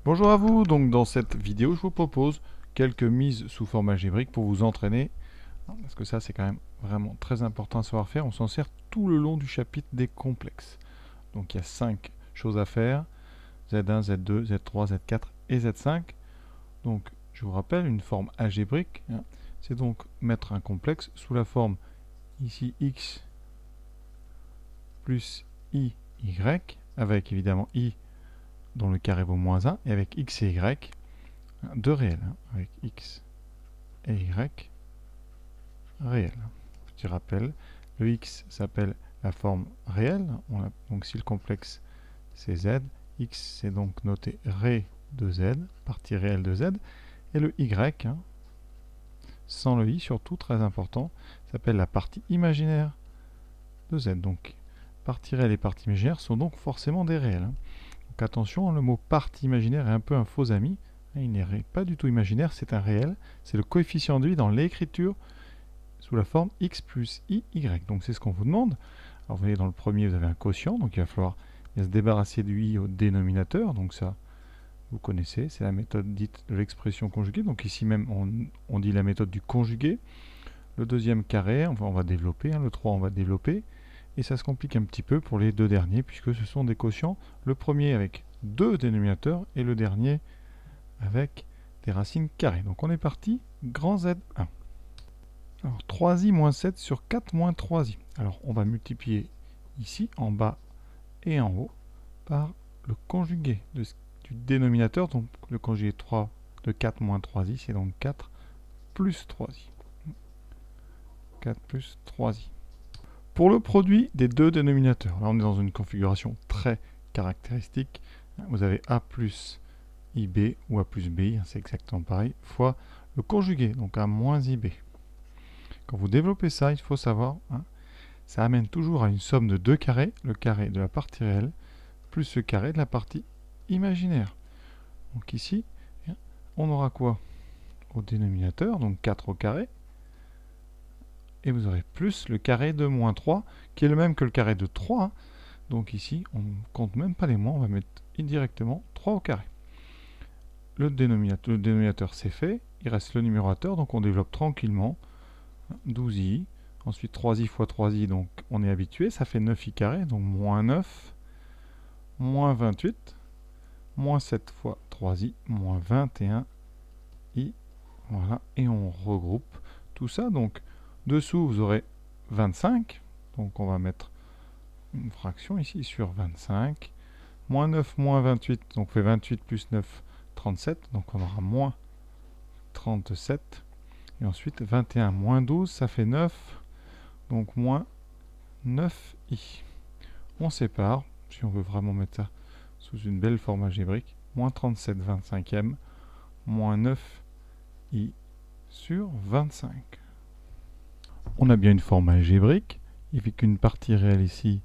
Bonjour à vous, donc dans cette vidéo je vous propose quelques mises sous forme algébrique pour vous entraîner, parce que ça c'est quand même vraiment très important à savoir faire, on s'en sert tout le long du chapitre des complexes. Donc il y a 5 choses à faire, Z1, Z2, Z3, Z4 et Z5. Donc je vous rappelle, une forme algébrique, c'est donc mettre un complexe sous la forme ici x plus i, y, avec évidemment i dont le carré vaut moins 1, et avec x et y, deux réels, avec x et y réels. Petit rappel, le x s'appelle la forme réelle, donc si le complexe c'est z, x c'est donc noté ré de z, partie réelle de z, et le y, sans le i surtout, très important, s'appelle la partie imaginaire de z. Donc partie réelle et partie imaginaire sont donc forcément des réels. Donc attention, le mot partie imaginaire est un peu un faux ami. Il n'est pas du tout imaginaire, c'est un réel. C'est le coefficient de i dans l'écriture sous la forme x plus i, y. Donc c'est ce qu'on vous demande. Alors vous voyez, dans le premier, vous avez un quotient, donc il va falloir se débarrasser du i au dénominateur. Donc ça, vous connaissez, c'est la méthode dite de l'expression conjuguée. Donc ici même, on dit la méthode du conjugué. Le deuxième carré, enfin, on va développer, le 3 on va développer. Et ça se complique un petit peu pour les deux derniers, puisque ce sont des quotients. Le premier avec deux dénominateurs et le dernier avec des racines carrées. Donc on est parti, grand Z1. Alors 3i moins 7 sur 4 moins 3i. Alors on va multiplier ici, en bas et en haut, par le conjugué du dénominateur. Donc le conjugué 3 de 4 moins 3i, c'est donc 4 plus 3i. 4 plus 3i. Pour le produit des deux dénominateurs, là on est dans une configuration très caractéristique. Vous avez a plus ib ou a plus b, c'est exactement pareil, fois le conjugué, donc a moins ib. Quand vous développez ça, il faut savoir, ça amène toujours à une somme de deux carrés, le carré de la partie réelle, plus le carré de la partie imaginaire. Donc ici, on aura quoi au dénominateur, donc 4 au carré, et vous aurez plus le carré de moins 3, qui est le même que le carré de 3. Donc ici, on ne compte même pas les moins, on va mettre indirectement 3 au carré. Le dénominateur c'est fait, il reste le numérateur, donc on développe tranquillement 12i, ensuite 3i fois 3i, donc on est habitué, ça fait 9i carré, donc moins 9, moins 28, moins 7 fois 3i, moins 21i, voilà, et on regroupe tout ça, donc dessous vous aurez 25, donc on va mettre une fraction ici sur 25, moins 9 moins 28, donc fait 28 plus 9, 37, donc on aura moins 37, et ensuite 21 moins 12, ça fait 9, donc moins 9i. On sépare, si on veut vraiment mettre ça sous une belle forme algébrique, moins 37 25e, moins 9i sur 25. On a bien une forme algébrique, il fait qu'une partie réelle ici,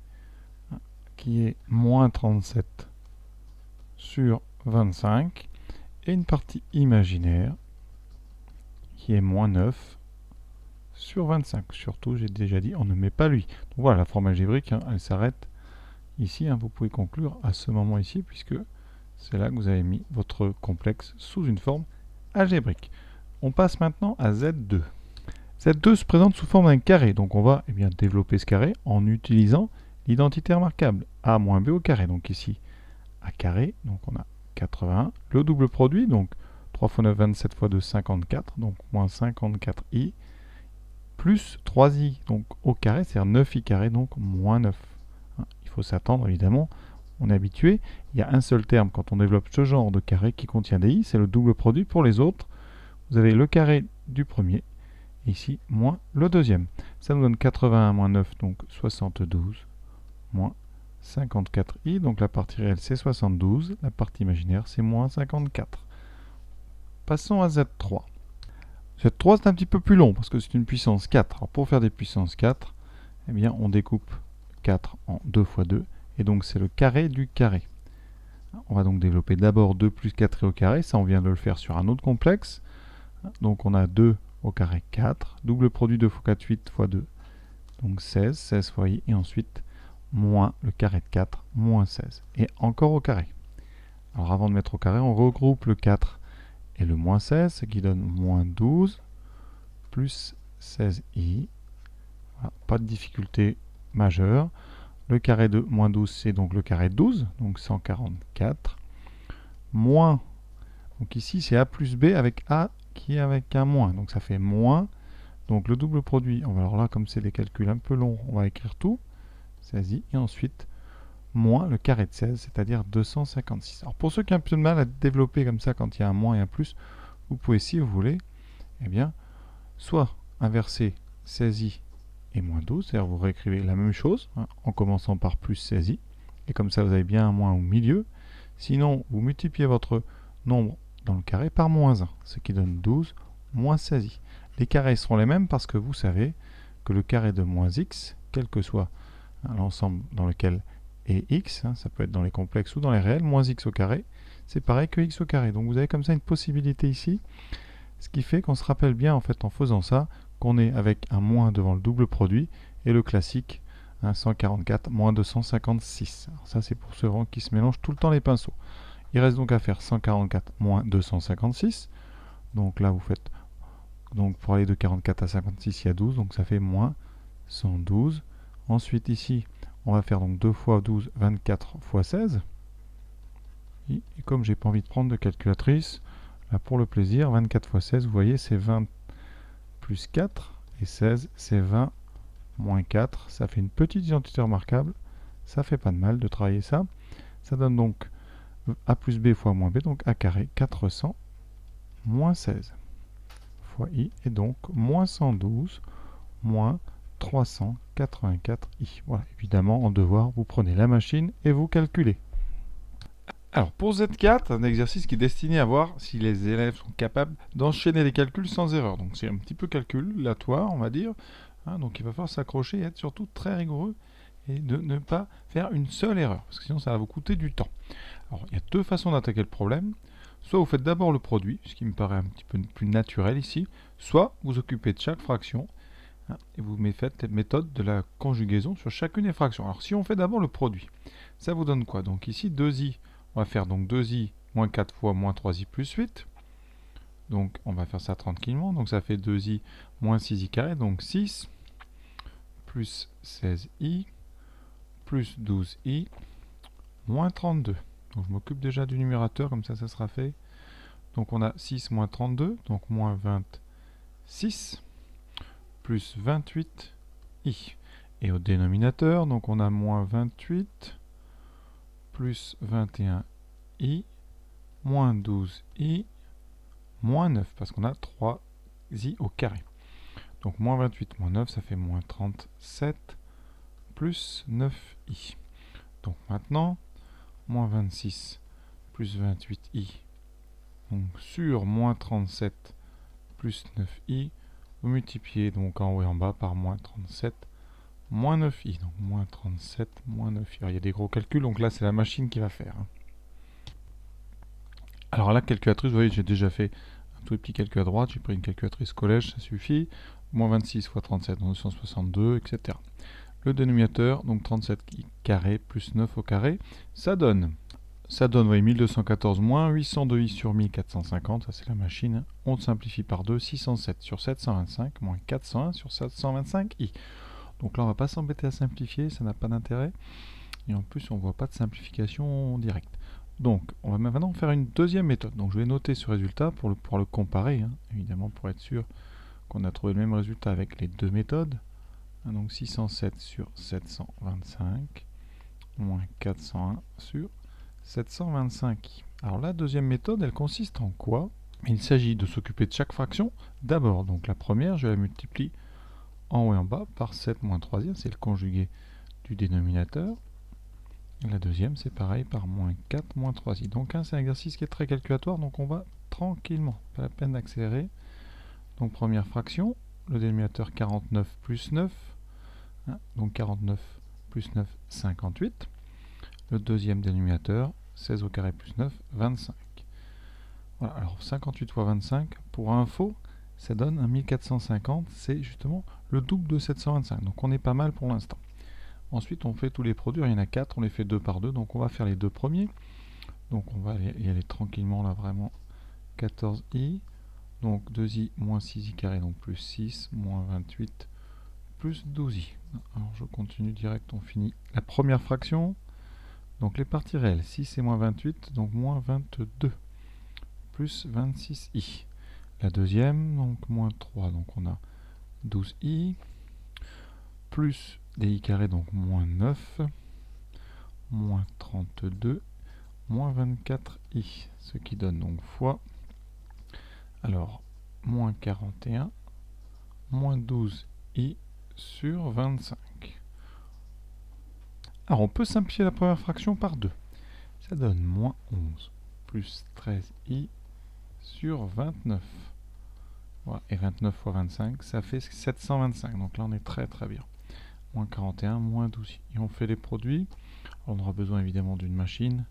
qui est moins 37 sur 25, et une partie imaginaire, qui est moins 9 sur 25. Surtout, j'ai déjà dit, on ne met pas lui. Donc voilà, la forme algébrique, elle s'arrête ici. Vous pouvez conclure à ce moment ici, puisque c'est là que vous avez mis votre complexe sous une forme algébrique. On passe maintenant à Z2. Z2 se présente sous forme d'un carré, donc on va développer ce carré en utilisant l'identité remarquable, a moins b au carré. Donc ici, a carré, donc on a 81. Le double produit, donc 3 fois 9, 27 fois 2, 54, donc moins 54i, plus 3i, donc au carré, c'est-à-dire 9i carré, donc moins 9. Il faut s'attendre, évidemment, on est habitué. Il y a un seul terme quand on développe ce genre de carré qui contient des i, c'est le double produit. Pour les autres, vous avez le carré du premier, ici, moins le deuxième. Ça nous donne 81 moins 9, donc 72, moins 54i, donc la partie réelle c'est 72, la partie imaginaire c'est moins 54. Passons à Z3. Z3 c'est un petit peu plus long parce que c'est une puissance 4. Alors pour faire des puissances 4, eh bien on découpe 4 en 2 fois 2, et donc c'est le carré du carré. On va donc développer d'abord 2 plus 4 au carré, ça on vient de le faire sur un autre complexe. Donc on a 2 au carré 4, double produit 2 fois 4, 8 fois 2, donc 16, 16 fois i, et ensuite moins le carré de 4, moins 16, et encore au carré. Alors avant de mettre au carré, on regroupe le 4 et le moins 16, ce qui donne moins 12 plus 16i. Voilà, pas de difficulté majeure. Le carré de moins 12, c'est donc le carré de 12, donc 144. Moins, donc ici c'est a plus b avec a qui est avec un moins, donc ça fait moins. Donc le double produit, alors là comme c'est des calculs un peu longs, on va écrire tout, 16i, et ensuite moins le carré de 16, c'est-à-dire 256. Alors pour ceux qui ont un peu de mal à développer comme ça quand il y a un moins et un plus, vous pouvez, si vous voulez, eh bien, soit inverser 16i et moins 12, c'est-à-dire vous réécrivez la même chose, hein, en commençant par plus 16i, et comme ça vous avez bien un moins au milieu. Sinon, vous multipliez votre nombre dans le carré par moins 1, ce qui donne 12 moins 16i. Les carrés seront les mêmes parce que vous savez que le carré de moins x, quel que soit l'ensemble dans lequel est x, hein, ça peut être dans les complexes ou dans les réels, moins x au carré, c'est pareil que x au carré. Donc vous avez comme ça une possibilité ici, ce qui fait qu'on se rappelle bien en fait en faisant ça, qu'on est avec un moins devant le double produit, et le classique, 144 moins 256. Alors ça c'est pour ceux qui se mélangent tout le temps les pinceaux. Il reste donc à faire 144 moins 256. Donc là vous faites, donc pour aller de 44 à 56 il y a 12, donc ça fait moins 112. Ensuite ici on va faire donc 2 fois 12, 24 fois 16. Et comme j'ai pas envie de prendre de calculatrice, là pour le plaisir, 24 fois 16, vous voyez c'est 20 plus 4, et 16 c'est 20 moins 4. Ça fait une petite identité remarquable, ça fait pas de mal de travailler ça. Ça donne donc a plus b fois moins b, donc a carré 400 moins 16 fois i, et donc moins 112 moins 384i. Voilà, évidemment, en devoir, vous prenez la machine et vous calculez. Alors, pour Z4, un exercice qui est destiné à voir si les élèves sont capables d'enchaîner les calculs sans erreur. Donc, c'est un petit peu calculatoire, on va dire. Hein, donc, il va falloir s'accrocher et être surtout très rigoureux et de ne pas faire une seule erreur, parce que sinon, ça va vous coûter du temps. Alors, il y a deux façons d'attaquer le problème. Soit vous faites d'abord le produit, ce qui me paraît un petit peu plus naturel ici, soit vous occupez de chaque fraction, hein, et vous faites cette méthode de la conjugaison sur chacune des fractions. Alors si on fait d'abord le produit, ça vous donne quoi? Donc ici 2i, on va faire donc 2i moins 4 fois moins 3i plus 8. Donc on va faire ça tranquillement, donc ça fait 2i moins 6i carré, donc 6 plus 16i plus 12i moins 32. Donc je m'occupe déjà du numérateur, comme ça sera fait. Donc on a 6 moins 32, donc moins 26, plus 28i. Et au dénominateur, donc on a moins 28, plus 21i, moins 12i, moins 9, parce qu'on a 3i au carré. Donc moins 28 moins 9, ça fait moins 37, plus 9i. Donc maintenant, moins 26 plus 28i, donc sur moins 37 plus 9i, vous multipliez donc en haut et en bas par moins 37 moins 9i, donc moins 37 moins 9i. Alors, il y a des gros calculs, donc là c'est la machine qui va faire. Alors la calculatrice, vous voyez, j'ai déjà fait un tout petit calcul à droite, j'ai pris une calculatrice collège, ça suffit. Moins 26 fois 37, donc 262, etc. Le dénominateur, donc 37 carré plus 9 au carré, ça donne, vous voyez, 1214 moins 802i sur 1450, ça c'est la machine. On simplifie par 2, 607 sur 725, moins 401 sur 725i. Donc là, on ne va pas s'embêter à simplifier, ça n'a pas d'intérêt. Et en plus, on ne voit pas de simplification directe. Donc, on va maintenant faire une deuxième méthode. Donc, je vais noter ce résultat pour pouvoir le comparer, hein, évidemment, pour être sûr qu'on a trouvé le même résultat avec les deux méthodes. Donc, 607 sur 725, moins 401 sur 725i. Alors, la deuxième méthode, elle consiste en quoi? Il s'agit de s'occuper de chaque fraction. D'abord, donc la première, je la multiplie en haut et en bas par 7 moins 3i, c'est le conjugué du dénominateur. La deuxième, c'est pareil, par moins 4 moins 3i. Donc c'est un exercice qui est très calculatoire, donc on va tranquillement, pas la peine d'accélérer. Donc première fraction, le dénominateur 49 plus 9, hein, donc 49 plus 9, 58. Le deuxième dénominateur, 16 au carré plus 9, 25. Voilà, alors 58 fois 25, pour info, ça donne un 1450, c'est justement le double de 725, donc on est pas mal pour l'instant. Ensuite, on fait tous les produits, il y en a 4, on les fait 2 par 2, donc on va faire les deux premiers. Donc on va y aller tranquillement là, vraiment. 14i, donc 2i moins 6i carré, donc plus 6, moins 28, plus 12i. Alors je continue direct, on finit la première fraction. Donc les parties réelles, 6 et moins 28, donc moins 22, plus 26i. La deuxième, donc moins 3, donc on a 12i, plus des i carrés, donc moins 9, moins 32, moins 24i, ce qui donne donc fois, alors, moins 41, moins 12i sur 25. Alors, on peut simplifier la première fraction par 2. Ça donne moins 11 plus 13i sur 29. Voilà, et 29 fois 25, ça fait 725. Donc là, on est très très bien. Moins 41, moins 12i. Et on fait les produits. On aura besoin évidemment d'une machine.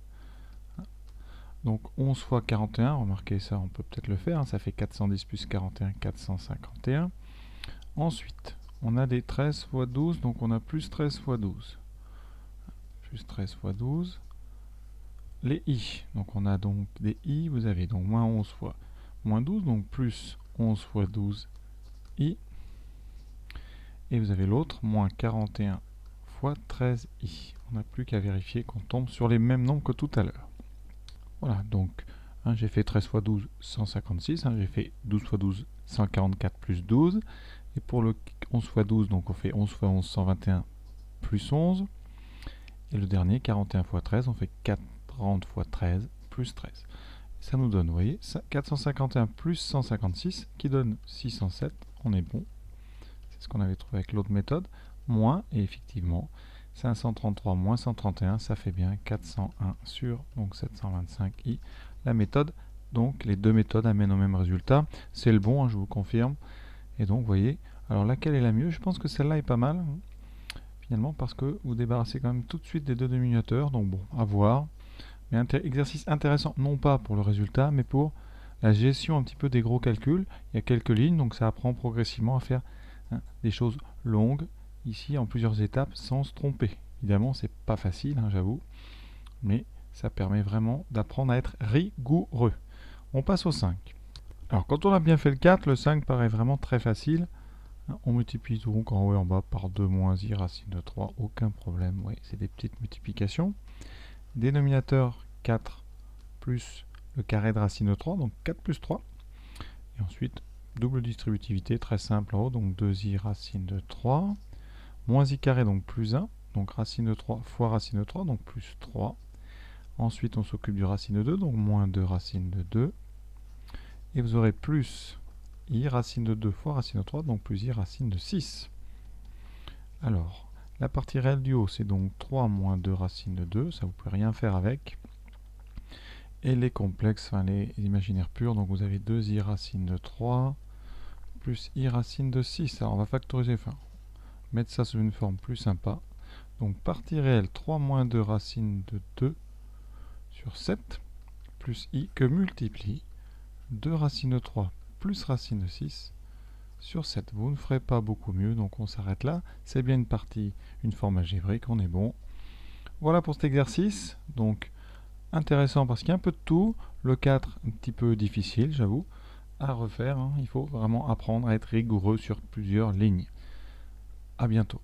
Donc 11 fois 41, remarquez ça, on peut peut-être le faire, hein, ça fait 410 plus 41, 451. Ensuite, on a des 13 fois 12, donc on a plus 13 fois 12. Plus 13 fois 12. Les i, donc on a donc des i, vous avez donc moins 11 fois moins 12, donc plus 11 fois 12 i. Et vous avez l'autre, moins 41 fois 13 i. On n'a plus qu'à vérifier qu'on tombe sur les mêmes nombres que tout à l'heure. Voilà, donc hein, j'ai fait 13 fois 12, 156. Hein, j'ai fait 12 fois 12, 144 plus 12. Et pour le 11 fois 12, donc on fait 11 fois 11, 121 plus 11. Et le dernier, 41 fois 13, on fait 40 fois 13 plus 13. Ça nous donne, vous voyez, 451 plus 156 qui donne 607. On est bon. C'est ce qu'on avait trouvé avec l'autre méthode. Moins, et effectivement, 533 moins 131, ça fait bien 401 sur donc 725i. La méthode, donc les deux méthodes amènent au même résultat. C'est le bon, hein, je vous confirme. Et donc, vous voyez, alors laquelle est la mieux? Je pense que celle-là est pas mal, finalement, parce que vous débarrassez quand même tout de suite des deux diminuateurs. Donc bon, à voir. Mais exercice intéressant, non pas pour le résultat, mais pour la gestion un petit peu des gros calculs. Il y a quelques lignes, donc ça apprend progressivement à faire des choses longues, ici en plusieurs étapes, sans se tromper. Évidemment, c'est pas facile, hein, j'avoue, mais ça permet vraiment d'apprendre à être rigoureux. On passe au 5. Alors, quand on a bien fait le 4, le 5 paraît vraiment très facile. On multiplie donc en haut et en bas par 2 moins i racine de 3, aucun problème, oui, c'est des petites multiplications. Dénominateur 4 plus le carré de racine de 3, donc 4 plus 3. Et ensuite, double distributivité, très simple en haut, donc 2i racine de 3, moins i carré, donc plus 1, donc racine de 3 fois racine de 3, donc plus 3. Ensuite, on s'occupe du racine de 2, donc moins 2 racine de 2. Et vous aurez plus i racine de 2 fois racine de 3, donc plus i racine de 6. Alors, la partie réelle du haut, c'est donc 3 moins 2 racine de 2, ça vous pouvez rien faire avec. Et les complexes, enfin les imaginaires purs, donc vous avez 2i racine de 3 plus i racine de 6. Alors on va factoriser, enfin mettre ça sous une forme plus sympa. Donc partie réelle 3 moins 2 racine de 2 sur 7 plus i que multiplie 2 racine de 3 plus racine de 6 sur 7. Vous ne ferez pas beaucoup mieux, donc on s'arrête là. C'est bien une partie, une forme algébrique, on est bon. Voilà pour cet exercice. Donc intéressant parce qu'il y a un peu de tout. Le 4, un petit peu difficile, j'avoue, à refaire. Hein. Il faut vraiment apprendre à être rigoureux sur plusieurs lignes. À bientôt.